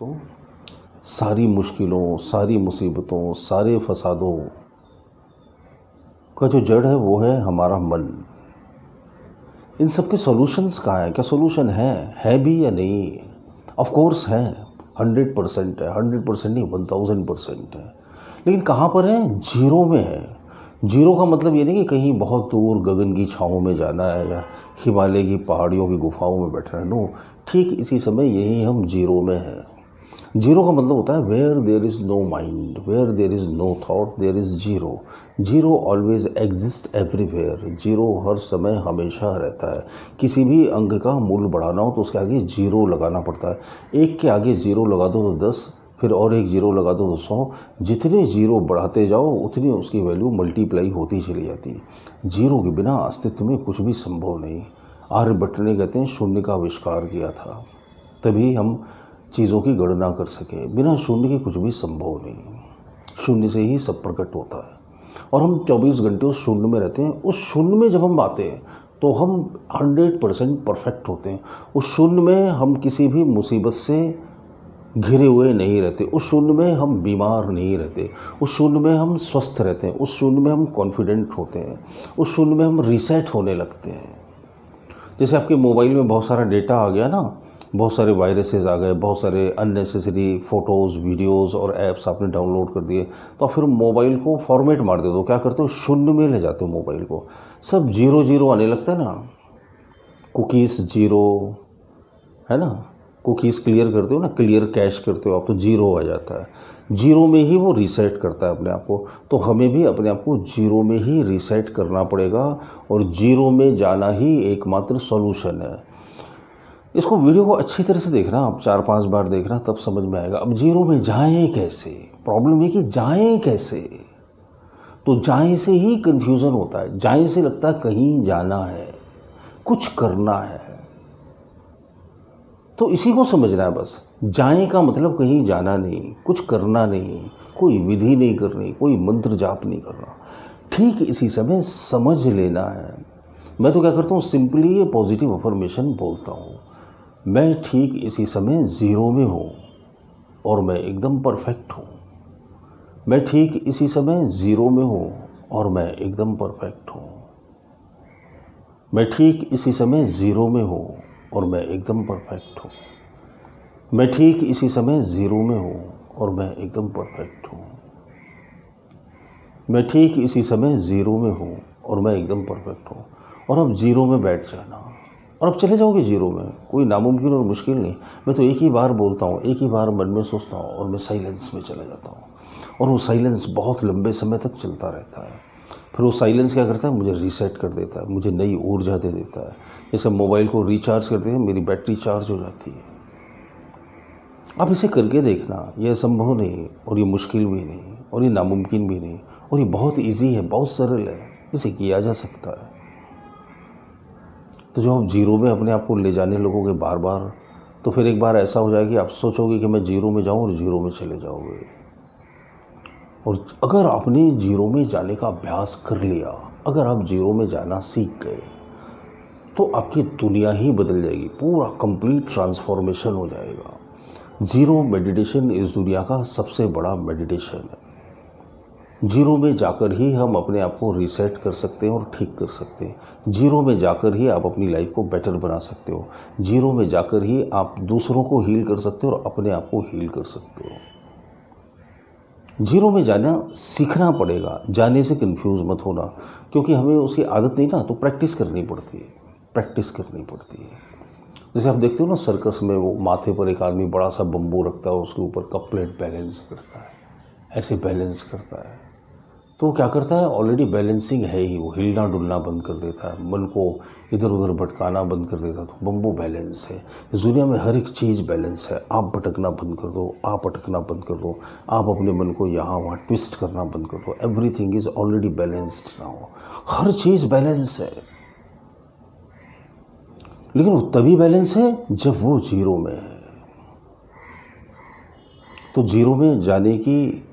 तो सारी मुश्किलों, सारी मुसीबतों, सारे फसादों का जो जड़ है वो है हमारा मन। इन सब के सॉल्यूशंस कहाँ हैं? क्या सॉल्यूशन है भी या नहीं? ऑफ कोर्स है, 100% है, 100% नहीं 1000% है। लेकिन कहाँ पर है? जीरो में है। जीरो का मतलब ये नहीं कि कहीं बहुत दूर गगन की छाँव में जाना है या हिमालय की पहाड़ियों की गुफाओं में बैठना है। नो, ठीक इसी समय यही हम जीरो में हैं। जीरो का मतलब होता है where there is no mind, where there is no thought, there is zero. Zero always exist everywhere. Zero हर समय हमेशा रहता है। किसी भी अंक का मूल्य बढ़ाना हो तो उसके आगे जीरो लगाना पड़ता है। एक के आगे जीरो लगा दो तो 10, फिर और एक जीरो लगा दो तो 100। जितने जीरो बढ़ाते जाओ उतनी उसकी वैल्यू मल्टीप्लाई होती चली जाती है। जीरो के बिना अस्तित्व में कुछ भी संभव नहीं। आर्यभट्ट ने कहते हैं शून्य का आविष्कार किया था, तभी हम चीज़ों की गणना कर सके। बिना शून्य के कुछ भी संभव नहीं। शून्य से ही सब प्रकट होता है और हम 24 घंटे उस शून्य में रहते हैं। उस शून्य में जब हम आते हैं तो हम 100% परफेक्ट होते हैं। उस शून्य में हम किसी भी मुसीबत से घिरे हुए नहीं रहते। उस शून्य में हम बीमार नहीं रहते। उस शून्य में हम स्वस्थ रहते हैं। उस शून्य में हम कॉन्फिडेंट होते हैं। उस शून्य में हम रीसेट होने लगते हैं। जैसे आपके मोबाइल में बहुत सारा डेटा आ गया ना, बहुत सारे वायरसेस आ गए, बहुत सारे अननेसेसरी फ़ोटोज़, वीडियोज़ और ऐप्स आपने डाउनलोड कर दिए, तो फिर मोबाइल को फॉर्मेट मार देते हो। क्या करते हो? शून्य में ले जाते हो मोबाइल को। सब जीरो जीरो आने लगता है ना। कुकीज़ जीरो है ना, कुकीज़ क्लियर करते हो ना, क्लियर कैश करते हो आप, तो जीरो आ जाता है। जीरो में ही वो रीसेट करता है अपने आप को। तो हमें भी अपने आप को जीरो में ही रीसेट करना पड़ेगा और जीरो में जाना ही एकमात्र सॉल्यूशन है। इसको वीडियो को अच्छी तरह से देखना, आप 4-5 बार देखना, तब समझ में आएगा। अब जीरो में जाएं कैसे? प्रॉब्लम है कि जाएं कैसे। तो जाएं से ही कन्फ्यूज़न होता है। जाएं से लगता है कहीं जाना है, कुछ करना है। तो इसी को समझना है बस। जाएं का मतलब कहीं जाना नहीं, कुछ करना नहीं, कोई विधि नहीं करनी, कोई मंत्र जाप नहीं करना। ठीक इसी समय समझ लेना है। मैं तो क्या करता हूँ, सिंपली ये पॉजिटिव अफर्मेशन बोलता हूँ। मैं ठीक इसी समय ज़ीरो में हूँ और मैं एकदम परफेक्ट हूँ। मैं ठीक इसी समय ज़ीरो में हूँ और मैं एकदम परफेक्ट हूँ। मैं ठीक इसी समय ज़ीरो में हूँ और मैं एकदम परफेक्ट हूँ। मैं ठीक इसी समय ज़ीरो में हूँ और मैं एकदम परफेक्ट हूँ। मैं ठीक इसी समय ज़ीरो में हूँ और मैं एकदम परफेक्ट हूँ। और अब ज़ीरो में बैठ जाना और अब चले जाओगे ज़ीरो में। कोई नामुमकिन और मुश्किल नहीं। मैं तो एक ही बार बोलता हूँ, एक ही बार मन में सोचता हूँ और मैं साइलेंस में चला जाता हूँ। और वो साइलेंस बहुत लंबे समय तक चलता रहता है। फिर वो साइलेंस क्या करता है? मुझे रीसेट कर देता है, मुझे नई ऊर्जा दे देता है। जैसे मोबाइल को रिचार्ज करते हैं, मेरी बैटरी चार्ज हो जाती है। आप इसे करके देखना। ये असंभव नहीं और ये मुश्किल भी नहीं और ये नामुमकिन भी नहीं और ये बहुत ईजी है, बहुत सरल है। इसे किया जा सकता है। तो जब आप जीरो में अपने आप को ले जाने लगोगे बार बार, तो फिर एक बार ऐसा हो जाएगा कि आप सोचोगे कि मैं जीरो में जाऊं और जीरो में चले जाओगे। और अगर आपने जीरो में जाने का अभ्यास कर लिया, अगर आप जीरो में जाना सीख गए, तो आपकी दुनिया ही बदल जाएगी। पूरा कंप्लीट ट्रांसफॉर्मेशन हो जाएगा। जीरो मेडिटेशन इस दुनिया का सबसे बड़ा मेडिटेशन है। जीरो में जाकर ही हम अपने आप को रीसेट कर सकते हैं और ठीक कर सकते हैं। जीरो में जाकर ही आप अपनी लाइफ को बेटर बना सकते हो। जीरो में जाकर ही आप दूसरों को हील कर सकते हो और अपने आप को हील कर सकते हो। जीरो में जाना सीखना पड़ेगा। जाने से कंफ्यूज मत होना, क्योंकि हमें उसकी आदत नहीं ना, तो प्रैक्टिस करनी पड़ती है। प्रैक्टिस करनी पड़ती है। जैसे आप देखते हो ना, सर्कस में वो माथे पर एक आदमी बड़ा सा बम्बू रखता है, उसके ऊपर कप प्लेट बैलेंस करता है, ऐसे बैलेंस करता है। तो क्या करता है? ऑलरेडी बैलेंसिंग है ही। वो हिलना डुलना बंद कर देता है, मन को इधर उधर भटकाना बंद कर देता है। तो बम्बू बैलेंस है। इस दुनिया में हर एक चीज़ बैलेंस है। आप भटकना बंद कर दो, आप अटकना बंद कर दो, आप अपने मन को यहाँ वहाँ ट्विस्ट करना बंद कर दो। Everything is already balanced now. Her cheese balance है। लेकिन वो तभी बैलेंस है जब वो जीरो में है। तो जीरो में जाने की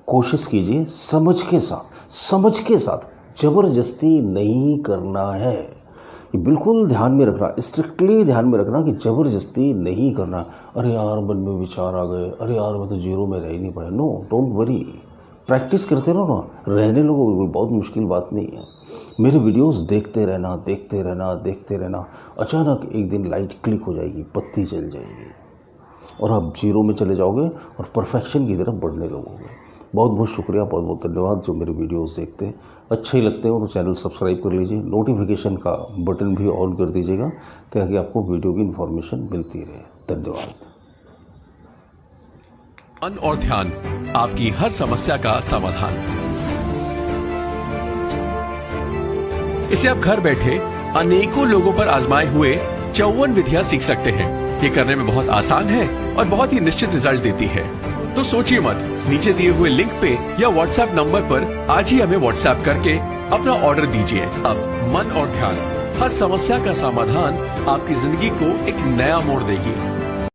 कोशिश कीजिए, समझ के साथ। समझ के साथ, ज़बरदस्ती नहीं करना है। कि बिल्कुल ध्यान में रखना, स्ट्रिक्टली ध्यान में रखना कि ज़बरदस्ती नहीं करना। अरे यार मन में विचार आ गए, अरे यार मैं तो जीरो में रह ही नहीं पाया। नो, डोंट वरी, प्रैक्टिस करते रहो ना, रहने लोगों कोई बहुत मुश्किल बात नहीं है। मेरे वीडियोस देखते रहना, देखते रहना, देखते रहना, अचानक एक दिन लाइट क्लिक हो जाएगी, बत्ती जल जाएगी और आप जीरो में चले जाओगे और परफेक्शन की तरफ बढ़ने लगोगे। बहुत बहुत शुक्रिया, बहुत बहुत धन्यवाद जो मेरे वीडियोस देखते हैं। अच्छे लगते हो तो चैनल सब्सक्राइब कर लीजिए, नोटिफिकेशन का बटन भी ऑन कर दीजिएगा ताकि आपको वीडियो की इन्फॉर्मेशन मिलती रहे। धन्यवाद। मन और ध्यान, आपकी हर समस्या का समाधान। इसे आप घर बैठे अनेकों लोगों पर आजमाए हुए 54 विधियां सीख सकते हैं। ये करने में बहुत आसान है और बहुत ही निश्चित रिजल्ट देती है। तो सोचिए मत, नीचे दिए हुए लिंक पे या व्हाट्सएप नंबर पर आज ही हमें व्हाट्सएप करके अपना ऑर्डर दीजिए। अब मन और ध्यान, हर समस्या का समाधान आपकी जिंदगी को एक नया मोड़ देगी।